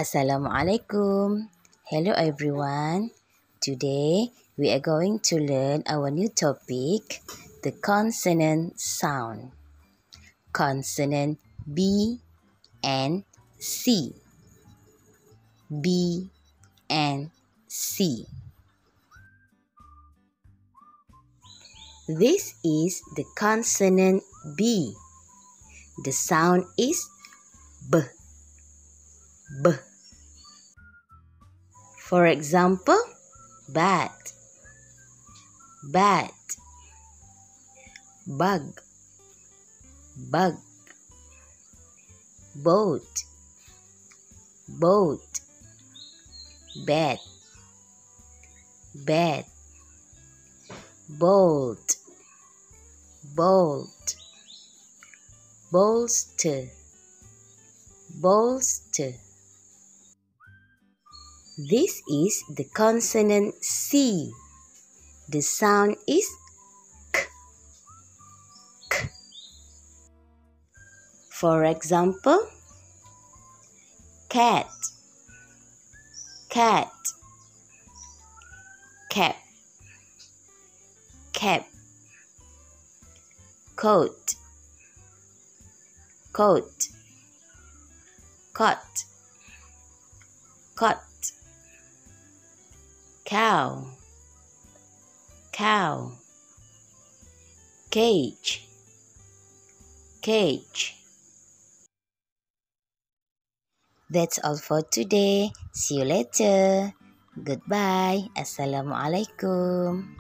Assalamualaikum. Hello everyone. Today we are going to learn our new topic, the consonant sound. Consonant B and C. B and C. This is the consonant B. The sound is B. B. For example, bat, bat, bug, bug, boat, boat, bat, bat, bolt, bolt, bolster, bolster. This is the consonant C. The sound is K. K. For example, cat, cat, cap, cap, coat, coat, cot, cot, cow, cow, cage, cage. That's all for today. See you later. Goodbye. Assalamualaikum.